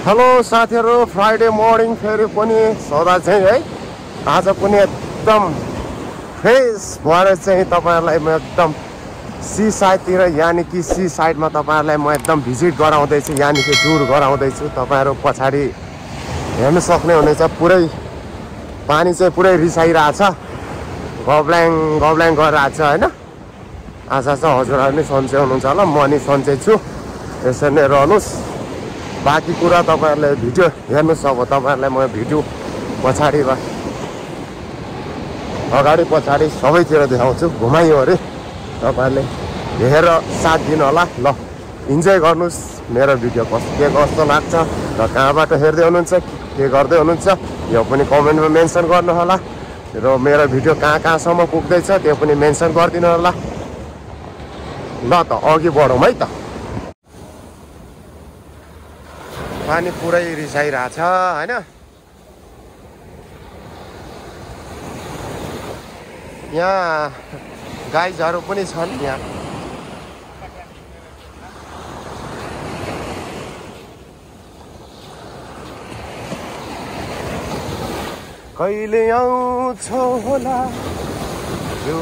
Hello साथीहरु, Friday morning फेरि पनि सदा चाहिँ है आज पनि एकदम फ्रेस भएर चाहिँ तपाईहरुलाई म एकदम सी साइडतिर यानी कि सी साइडमा तपाईहरुलाई म एकदम भिजिट गराउँदै छु यानी कि टुर गराउँदै छु। तपाईहरु पछाडी हेर्न सक्ने हुनेछ पुरै पानी चाहिँ पुरै रिसाइरहेछ, गब्ल्याङ गब्ल्याङ गरिरहेछ हैन। आशा छ हजुरहरु नि सन्चै हुनुहुन्छ होला, म नि सन्चै छु। यसरी नै रहनुस्। बाँकी कुरा तपाईहरुले भिडियो हेर्नुस्। अब तपाईहरुलाई म भिडियो पछाडी अगाडि पछाडी सबैतिर देखाउँछु, घुमाइयो अरे। तपाईहरुले हेरेर साथ दिनु होला। ल इन्जोय गर्नुस् मेरो भिडियो के कस्तो लाग्छ र कहाँबाट हेर्दै हुनुहुन्छ के गर्दै हुनुहुन्छ यो पनि कमेन्टमा मेन्सन गर्नु होला र मेरो भिडियो कहाँसम्म पुग्दैछ त्यो पनि मेन्सन गरिदिनु होला। ल त अघि बढौँ है त। पानी पुरै रिसाइरहेछ हैन। यहाँ गाइजहरु पनि छन्। यहाँ कहिले आउँछौ होला यो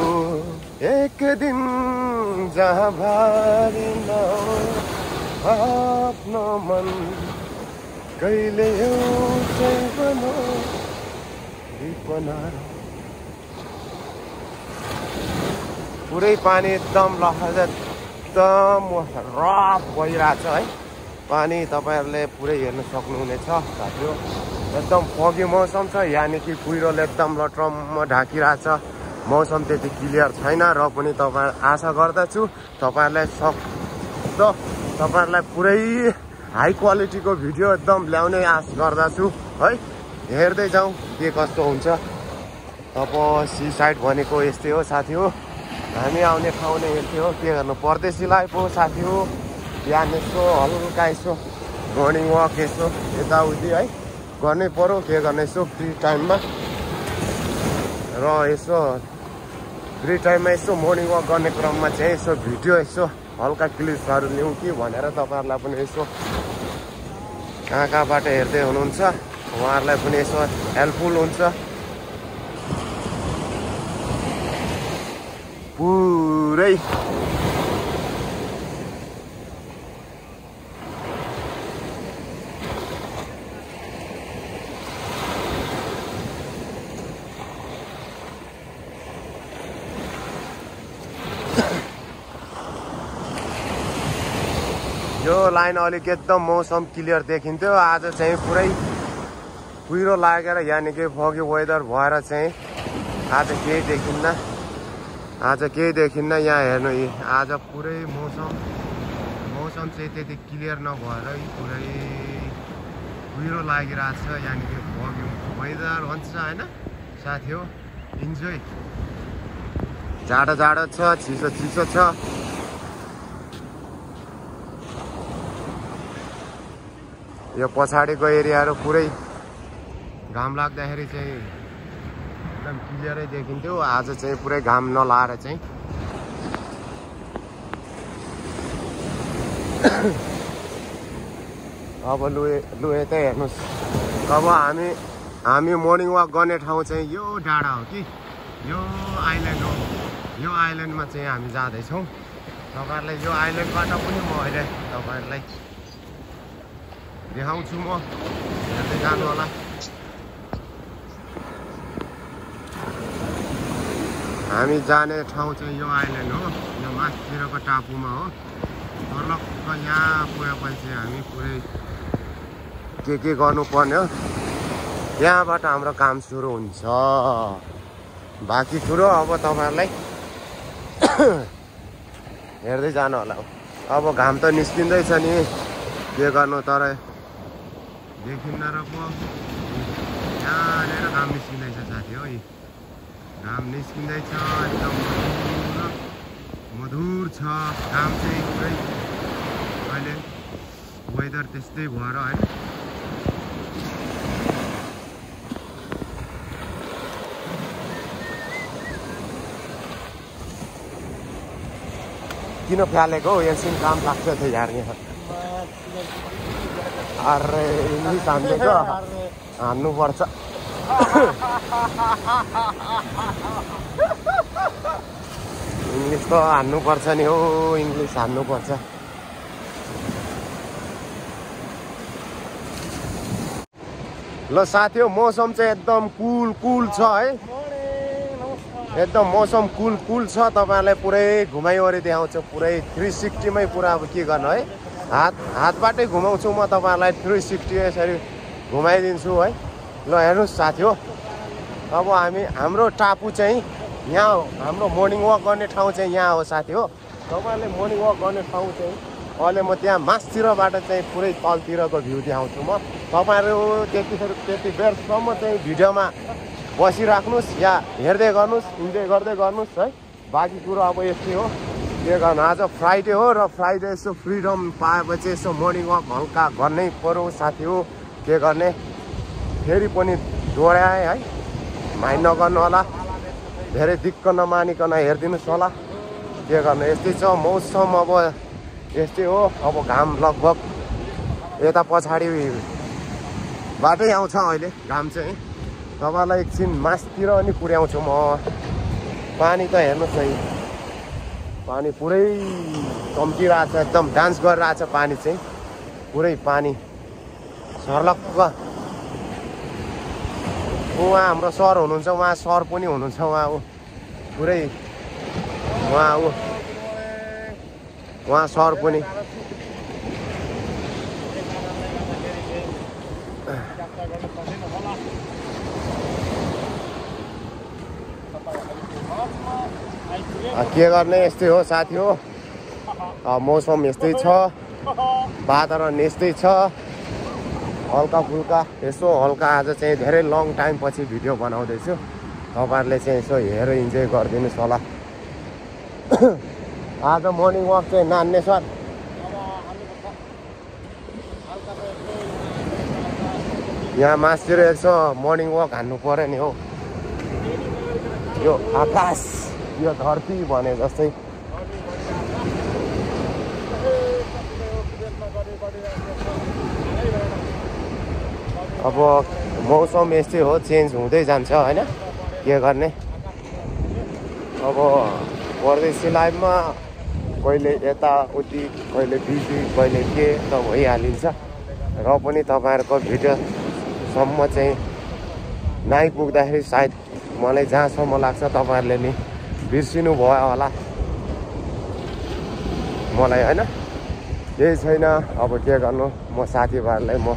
एक दिन जहाँ भारी नहो आफ्नो मन, कहिले एउटै बनो विपना। पुरै पानी एकदम लहर एकदम रफ भइरहेछ है पानी। तपाईहरुले पुरै हेर्न सक्नुहुनेछ साथीहरु। एकदम फगी मौसम छ यानी कि कुहिरोले एकदम लट्रममा ढाकिरहेछ। मौसम त्यति क्लियर छैन र पनि आशा गर्दछु तपाईहरुलाई पुरै हाई क्वालिटीको भिडियो एकदम ल्याउने आश गर्दछु है। हेर्दै जाउँ के कस्तो हुन्छ। अब सी साइड भनेको यस्तै हो साथी हो। हामी आउने ठाउँ नै यस्तै हो। के गर्नु, परदेशीलाई पो साथी हो बिहान यसो हल्का यसो मर्निङ वक यसो यताउति है गर्नै पर्यो। के गर्ने यसो फ्री टाइममा र यसो फ्री टाइममा यसो मर्निङ वक गर्ने क्रममा चाहिँ यसो भिडियो यसो हल्का क्लिप्सहरू लिउँ कि भनेर तपाईहरुलाई पनि यसो कहाँबाट हेर्दै हुनुहुन्छ उहाँहरूलाई पनि यसो हेल्पफुल हुन्छ। पुरै यो लाइन अलिक एकदम मौसम क्लियर देखिन्थ्यो। आज चाहिँ पुरै कुहिरो लागेर यानी कि फगी वेदर भएर चाहिँ आज केही देखिन्न। यहाँ हेर्नु आज पुरै मौसम चाहिँ त्यति क्लियर नभएर पुरै कुहिरो लागिरहेछ यानी कि फगी वेदर भन्छ हैन साथी हो। इन्जोय। जाडो छ, चिसो छ। यो पछाडिको एरियाहरु पुरै घाम लाग्दाखेरि चाहिँ एकदम क्लियरै देखिन्थ्यो। आज चाहिँ पुरै घाम नलाएर चाहिँ अब लु यतै हेर्नुस्। अब हामी मर्निङ वक गर्ने ठाउँ चाहिँ यो डाँडा हो कि यो आइल्यान्ड हो। यो आइल्यान्डमा चाहिँ हामी जाँदैछौँ। तपाईहरुलाई यो आइल्यान्डबाट पनि म अहिले तपाईहरुलाई देखाउँछु। म हेर्दै जानु होला। हामी जाने ठाउँ चाहिँ यो आइल्यान्ड हो। यो माथितिरको टापुमा हो। तलको यहाँ पुगेपछि हामी पुरै के गर्नुपर्ने हो यहाँबाट हाम्रो काम सुरु हुन्छ। बाँकी कुरो अब तपाईहरुलाई हेर्दै जानु होला। अब घाम त निस्किँदैछ नि के गर्नु, तर देखिन्न र पो यहाँनिर घाम निस्किँदैछ साथी हो। घाम निस्किँदैछ एकदम मधुर छ घाम चाहिँ पुरै। अहिले वेदर त्यस्तै भएर है किन फ्यालेको हो? एकछिन काम लाग्छ थियो यार यहाँ। अरे इङ्ग्लिस हान्दैछ हान्नुपर्छ इङ्ग्लिस त हान्नुपर्छ नि हो इङ्ग्लिस हान्नुपर्छ ल साथी हो मौसम चाहिँ एकदम कुल छ है एकदम मौसम कुल छ तपाईहरुलाई पुरै घुमाइवरी देखाउँछु पुरै 360 मै पुरा अब के गर्नु है हातबाटै घुमाउँछु म तपाईहरुलाई 360 यसरी घुमाइदिन्छु है ल हेर्नुस् साथी हो अब हाम्रो टापु चाहिँ यहाँ हो हाम्रो मर्निङ वक गर्ने ठाउँ चाहिँ यहाँ हो साथी हो तपाईहरुले मर्निङ वक गर्ने ठाउँ चाहिँ अहिले म त्यहाँ मास्तिरबाट चाहिँ पुरै तलतिरको भ्यू देखाउँछु म तपाईहरु त्यति बेरसम्म चाहिँ भिडियोमा बसिराख्नुस् या हेर्दै गर्नुस् इन्जोय गर्दै गर्नुस् है बाँकी कुरो अब यस्तै हो के गर्नु आज फ्राइडे हो र फ्राइडे यसो फ्रिडम पाएपछि यसो मर्निङ वक हल्का गर्नै पर्यो साथी हो के गर्ने फेरि पनि दोहोऱ्याए है माइन्ड नगर्नु होला धेरै दिक्क नमानिकन हेरिदिनुस् होला के गर्नु यस्तै छ मौसम अब यस्तै हो अब घाम लगभग यता पछाडिबाटै आउँछ अहिले घाम चाहिँ तपाईहरुलाई एकछिन मासतिर अनि पुर्याउँछु म पानी त हेर्नुस् है पानी पुरै चम्किरहेछ एकदम डान्स गरिरहेछ पानी चाहिँ पुरै पानी सर्लक्क उहाँ हाम्रो सर हुनुहुन्छ उहाँ सर पनि हुनुहुन्छ उहाँ पुरै उहाँ सर पनि के गर्ने यस्तै हो साथी हो मौसम यस्तै छ वातावरण यस्तै छ हल्का फुल्का यसो हल्का आज चाहिँ धेरै लङ टाइम पछि भिडियो बनाउँदैछु तपाईहरुले चाहिँ यसो हेरेर इन्जोय गरिदिनुस् होला आज मर्निङ वक चाहिँ नान्ने सर यहाँ मासतिर यसो मर्निङ वक हान्नु पर्यो नि हो यो आकाश यो धरती भने जस्तै अब मौसम यस्तै हो चेन्ज हुँदै जान्छ हैन के गर्ने अब परदेशी लाइफमा कहिले यताउति कहिले बिजी कहिले के त भइहालिन्छ र पनि तपाईहरुको भिडियोसम्म चाहिँ नआइपुग्दाखेरि सायद मलाई जहाँसम्म लाग्छ तपाईहरुले नि बिर्सिनु भयो होला मलाई हैन केही छैन अब के गर्नु म साथीभाइहरुलाई म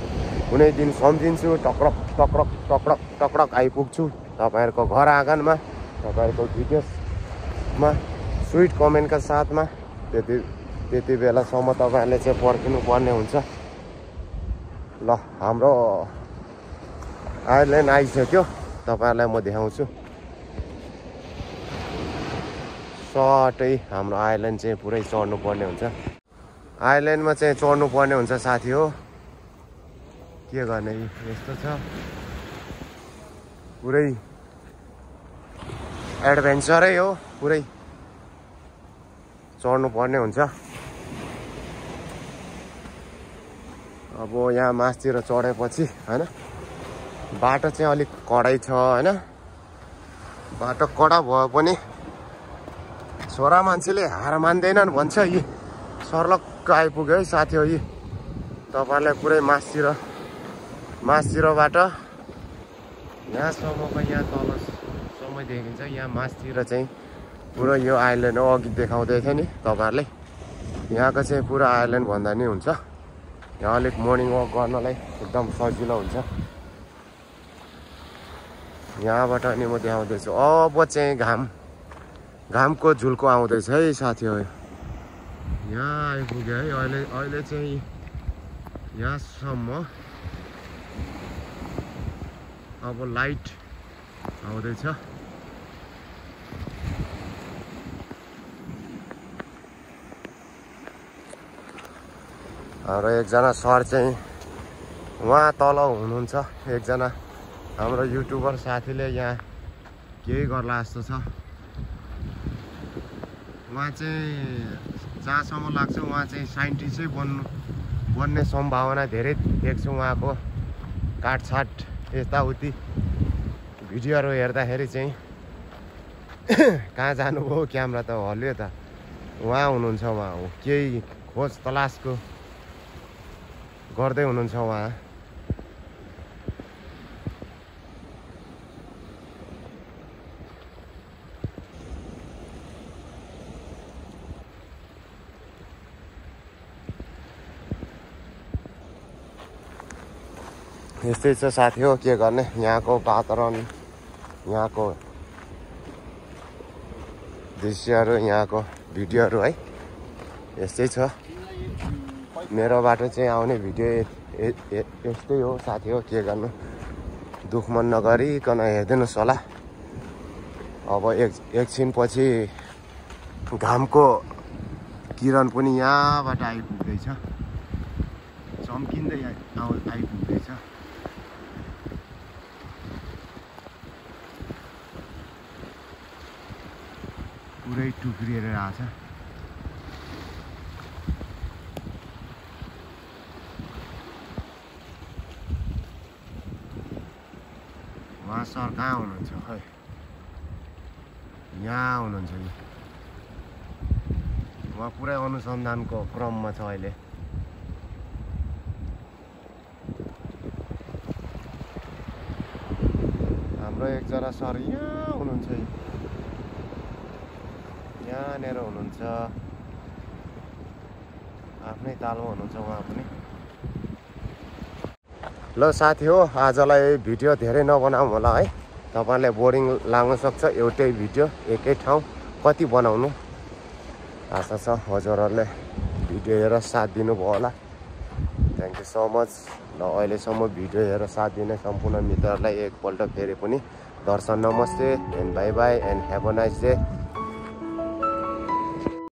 कुनै दिन सम्झिन्छु टक्रक आइपुग्छु तपाईहरुको घर आँगनमा तपाईहरुको भिडियोसमा स्विट कमेन्टका साथमा त्यति बेलासम्म तपाईहरुले चाहिँ पर्खिनु पर्ने हुन्छ ल हाम्रो आइल्यान्ड आइसक्यो तपाईहरुलाई म देखाउँछु सटै हाम्रो आइल्यान्ड चाहिँ पुरै चढ्नु पर्ने हुन्छ आइल्यान्डमा चाहिँ चढ्नु पर्ने हुन्छ साथी हो के गर्ने यस्तो छ पुरै एडभेन्चरै हो पुरै चढ्नु पर्ने हुन्छ अब यहाँ मासतिर चढेपछि हैन बाटो चाहिँ अलिक कडै छ हैन बाटो कडा भए पनि छोरा मान्छेले हार मान्दैनन् भन्छ यी सर्लक्क आइपुग्यो है साथी हो यी तपाईहरुलाई पुरै मासतिरबाट यहाँसम्मको यहाँ तलसम्म देखिन्छ यहाँ मासतिर चाहिँ पुरा यो आइल्यान्ड हो अघि देखाउँदै थियो नि तपाईहरुले यहाँको चाहिँ पुरा आइल्यान्ड भन्दा नि हुन्छ यहाँ अलिक मर्निङ वक गर्नलाई एकदम सजिलो हुन्छ यहाँबाट अनि म देखाउँदैछु अब चाहिँ घामको झुल्को आउँदैछ है साथी हो यहाँ आइपुग्यो है अहिले चाहिँ यहाँसम्म अब लाइट आउँदैछ हाम्रो एकजना सर चाहिँ उहाँ तल हुनुहुन्छ एकजना हाम्रो युट्युबर साथीले यहाँ केही गर्ला जस्तो छ उहाँ चाहिँ जहाँसम्म लाग्छ उहाँ चाहिँ साइन्टिस्टै बन्ने सम्भावना धेरै देख्छु उहाँको काटछाट यताउति भिडियोहरू हेर्दाखेरि चाहिँ कहाँ जानुभयो क्यामेरा त हल्यो त उहाँ हुनुहुन्छ उहाँ हो केही खोज तलासको गर्दै हुनुहुन्छ उहाँ यस्तै छ साथी हो के गर्ने यहाँको वातावरण यहाँको दृश्यहरू यहाँको भिडियोहरू है यस्तै छ मेरोबाट चाहिँ आउने भिडियो यस्तै हो साथी हो के गर्नु दुख मन नगरिकन हेरिदिनुहोस् होला अब एकछिन पछि घामको किरण पनि यहाँबाट आइपुग्दैछ चम्किँदै आइपुग्दैछ पुरै टुक्रिएर आछ उहाँ सर कहाँ हुनुहुन्छ खै यहाँ हुनुहुन्छ नि उहाँ पुरै अनुसन्धानको क्रममा छ अहिले हाम्रो एकजना सर यहाँ हुनुहुन्छ यहाँनिर हुनुहुन्छ आफ्नै तालमा हुनुहुन्छ उहाँ पनि ल साथी हो आजलाई भिडियो धेरै नबनाऊँ होला है तपाईँलाई बोरिङ लाग्न सक्छ एउटै भिडियो एकै ठाउँ कति बनाउनु आशा छ हजुरहरूले भिडियो हेरेर साथ दिनुभयो होला थ्याङ्क यू सो मच ल अहिलेसम्म भिडियो हेरेर साथ दिने सम्पूर्ण मित्रहरूलाई एकपल्ट फेरि पनि दर्शन नमस्ते and by by and have a nice day